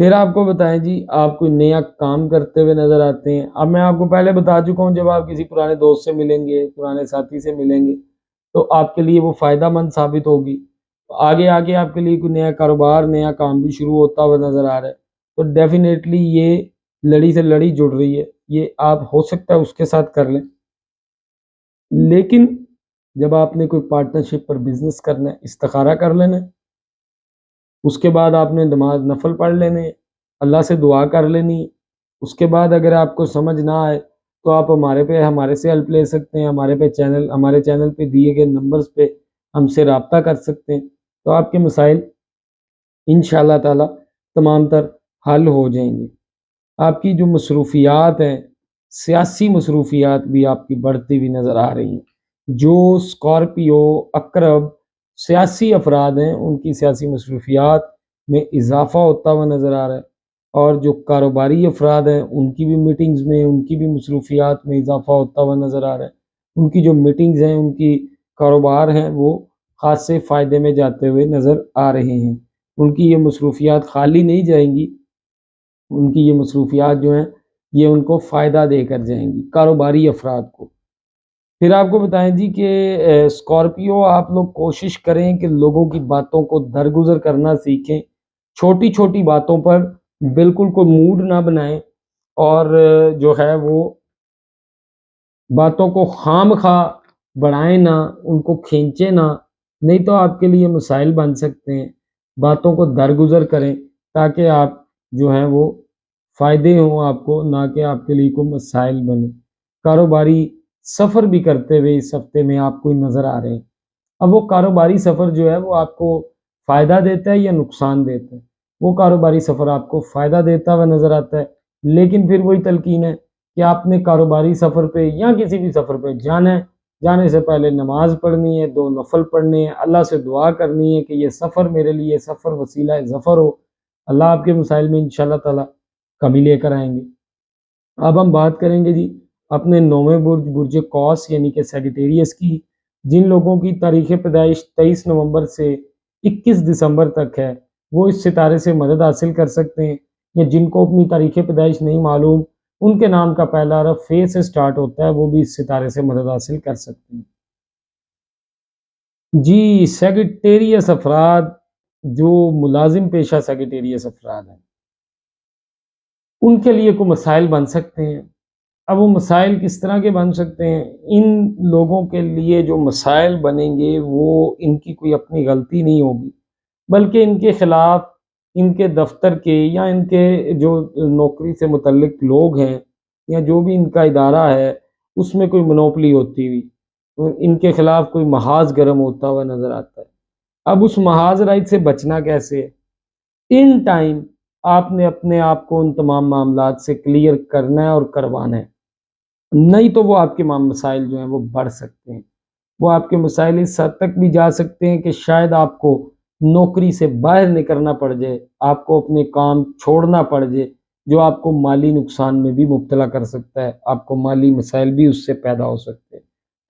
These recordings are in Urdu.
پھر آپ کو بتائیں جی آپ کوئی نیا کام کرتے ہوئے نظر آتے ہیں. اب میں آپ کو پہلے بتا چکا ہوں جب آپ کسی پرانے دوست سے ملیں گے, پرانے ساتھی سے ملیں گے تو آپ کے لیے وہ فائدہ مند ثابت ہوگی. آگے آگے آپ کے لیے کوئی نیا کاروبار, نیا کام بھی شروع ہوتا ہوا نظر آ رہا ہے تو ڈیفینیٹلی یہ لڑی سے لڑی جڑ رہی ہے, یہ آپ ہو سکتا ہے اس کے ساتھ کر لیں. لیکن جب آپ نے کوئی پارٹنرشپ پر بزنس کرنا ہے, استخارہ کر لینا ہے, اس کے بعد آپ نے نماز نفل پڑھ لینے, اللہ سے دعا کر لینی. اس کے بعد اگر آپ کو سمجھ نہ آئے تو آپ ہمارے سے ہیلپ لے سکتے ہیں. ہمارے چینل پہ دیے گئے نمبرز پہ ہم سے رابطہ کر سکتے ہیں, تو آپ کے مسائل انشاءاللہ تعالی تمام تر حل ہو جائیں گے. آپ کی جو مصروفیات ہیں, سیاسی مصروفیات بھی آپ کی بڑھتی ہوئی نظر آ رہی ہیں. جو اسکارپیو, عقرب سیاسی افراد ہیں ان کی سیاسی مصروفیات میں اضافہ ہوتا ہوا نظر آ رہا ہے, اور جو کاروباری افراد ہیں ان کی بھی میٹنگز میں, ان کی بھی مصروفیات میں اضافہ ہوتا ہوا نظر آ رہا ہے. ان کی جو میٹنگز ہیں, ان کی کاروبار ہیں, وہ خاصے فائدے میں جاتے ہوئے نظر آ رہے ہیں. ان کی یہ مصروفیات خالی نہیں جائیں گی, ان کی یہ مصروفیات جو ہیں یہ ان کو فائدہ دے کر جائیں گی, کاروباری افراد کو. پھر آپ کو بتائیں جی کہ اسکارپیو آپ لوگ کوشش کریں کہ لوگوں کی باتوں کو درگزر کرنا سیکھیں. چھوٹی چھوٹی باتوں پر بالکل کوئی موڈ نہ بنائیں, اور جو ہے وہ باتوں کو خام خواہ بڑھائیں نہ, ان کو کھینچیں نہ, نہیں تو آپ کے لیے مسائل بن سکتے ہیں. باتوں کو درگزر کریں تاکہ آپ جو ہیں وہ فائدے ہوں آپ کو, نہ کہ آپ کے لیے کوئی مسائل بنے. کاروباری سفر بھی کرتے ہوئے اس ہفتے میں آپ کو نظر آ رہے ہیں. اب وہ کاروباری سفر جو ہے وہ آپ کو فائدہ دیتا ہے یا نقصان دیتا ہے؟ وہ کاروباری سفر آپ کو فائدہ دیتا ہوا نظر آتا ہے, لیکن پھر وہی تلقین ہے کہ آپ نے کاروباری سفر پہ یا کسی بھی سفر پہ جانا ہے, جانے سے پہلے نماز پڑھنی ہے, 2 نفل پڑھنے ہیں, اللہ سے دعا کرنی ہے کہ یہ سفر میرے لیے سفر وسیلہ ظفر ہو. اللہ آپ کے مسائل میں انشاءاللہ تعالی کمی لے کر آئیں گے. اب ہم بات کریں گے جی اپنے 9ویں برج قوس یعنی کہ سیجیٹیریس کی. جن لوگوں کی تاریخ پیدائش 23 نومبر سے 21 دسمبر تک ہے وہ اس ستارے سے مدد حاصل کر سکتے ہیں, یا جن کو اپنی تاریخ پیدائش نہیں معلوم ان کے نام کا پہلا حرف فے سے سٹارٹ ہوتا ہے, وہ بھی اس ستارے سے مدد حاصل کر سکتے ہیں. جی سیگیٹیریس افراد, جو ملازم پیشہ سیگیٹیریس افراد ہیں, ان کے لیے کوئی مسائل بن سکتے ہیں. اب وہ مسائل کس طرح کے بن سکتے ہیں؟ ان لوگوں کے لیے جو مسائل بنیں گے وہ ان کی کوئی اپنی غلطی نہیں ہوگی, بلکہ ان کے خلاف ان کے دفتر کے یا ان کے جو نوکری سے متعلق لوگ ہیں یا جو بھی ان کا ادارہ ہے اس میں کوئی منوپلی ہوتی ہوئی, ان کے خلاف کوئی محاذ گرم ہوتا ہوا نظر آتا ہے. اب اس محاذ رائٹ سے بچنا کیسے ہے؟ ان ٹائم آپ نے اپنے آپ کو ان تمام معاملات سے کلیئر کرنا ہے اور کروانا ہے, نہیں تو وہ آپ کے مسائل جو ہیں وہ بڑھ سکتے ہیں. وہ آپ کے مسائل اس حد تک بھی جا سکتے ہیں کہ شاید آپ کو نوکری سے باہر نکلنا پڑ جائے, آپ کو اپنے کام چھوڑنا پڑ جائے, جو آپ کو مالی نقصان میں بھی مبتلا کر سکتا ہے, آپ کو مالی مسائل بھی اس سے پیدا ہو سکتے ہیں.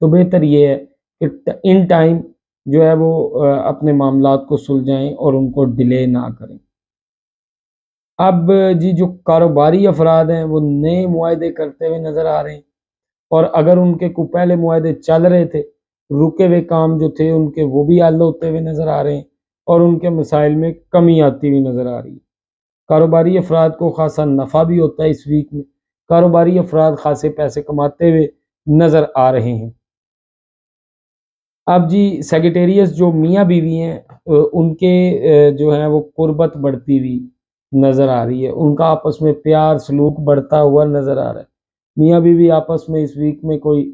تو بہتر یہ ہے کہ ان ٹائم جو ہے وہ اپنے معاملات کو سلجھائیں اور ان کو ڈیلے نہ کریں. اب جی جو کاروباری افراد ہیں وہ نئے معاہدے کرتے ہوئے نظر آ رہے ہیں, اور اگر ان کے کو پہلے معاہدے چل رہے تھے, رکے ہوئے کام جو تھے ان کے وہ بھی حل ہوتے ہوئے نظر آ رہے ہیں, اور ان کے مسائل میں کمی آتی ہوئی نظر آ رہی ہے. کاروباری افراد کو خاصا نفع بھی ہوتا ہے اس ویک میں, کاروباری افراد خاصے پیسے کماتے ہوئے نظر آ رہے ہیں. اب جی سیگیٹیریس جو میاں بیوی ہیں ان کے جو ہیں وہ قربت بڑھتی ہوئی نظر آ رہی ہے, ان کا آپس میں پیار سلوک بڑھتا ہوا نظر آ رہا ہے. میاں بیوی آپس میں اس ویک میں کوئی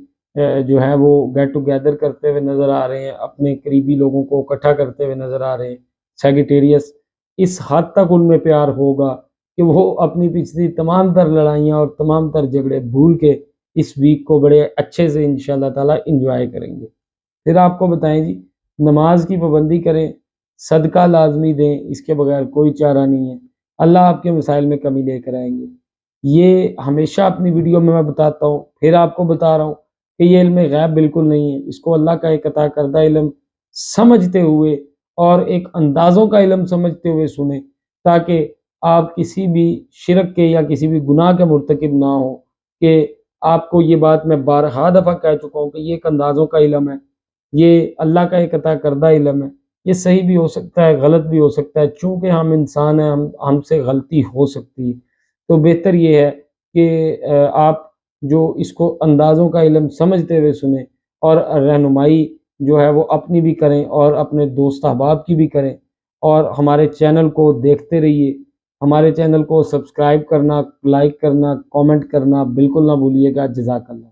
جو ہے وہ گیٹ ٹوگیدر کرتے ہوئے نظر آ رہے ہیں, اپنے قریبی لوگوں کو اکٹھا کرتے ہوئے نظر آ رہے ہیں. سیگیٹیریس اس حد تک ان میں پیار ہوگا کہ وہ اپنی پچھلی تمام تر لڑائیاں اور تمام تر جھگڑے بھول کے اس ویک کو بڑے اچھے سے انشاءاللہ تعالی انجوائے کریں گے. پھر آپ کو بتائیں جی نماز کی پابندی کریں, صدقہ لازمی دیں, اس کے بغیر کوئی چارہ نہیں ہے. اللہ آپ کے مسائل میں کمی لے کر آئیں گے. یہ ہمیشہ اپنی ویڈیو میں بتاتا ہوں, پھر آپ کو بتا رہا ہوں کہ یہ علم غیب بالکل نہیں ہے, اس کو اللہ کا ایک عطا کردہ علم سمجھتے ہوئے اور ایک اندازوں کا علم سمجھتے ہوئے سنیں, تاکہ آپ کسی بھی شرک کے یا کسی بھی گناہ کے مرتکب نہ ہو، کہ آپ کو یہ بات میں بارہا دفعہ کہہ چکا ہوں کہ یہ ایک اندازوں کا علم ہے، یہ اللہ کا ایک عطا کردہ علم ہے، یہ صحیح بھی ہو سکتا ہے، غلط بھی ہو سکتا ہے، چونکہ ہم انسان ہیں، ہم سے غلطی ہو سکتی ہے، تو بہتر یہ ہے کہ آپ جو اس کو اندازوں کا علم سمجھتے ہوئے سنیں، اور رہنمائی جو ہے وہ اپنی بھی کریں اور اپنے دوست احباب کی بھی کریں، اور ہمارے چینل کو دیکھتے رہیے۔ ہمارے چینل کو سبسکرائب کرنا، لائک کرنا، کامنٹ کرنا بالکل نہ بھولیے گا۔ جزاک اللہ۔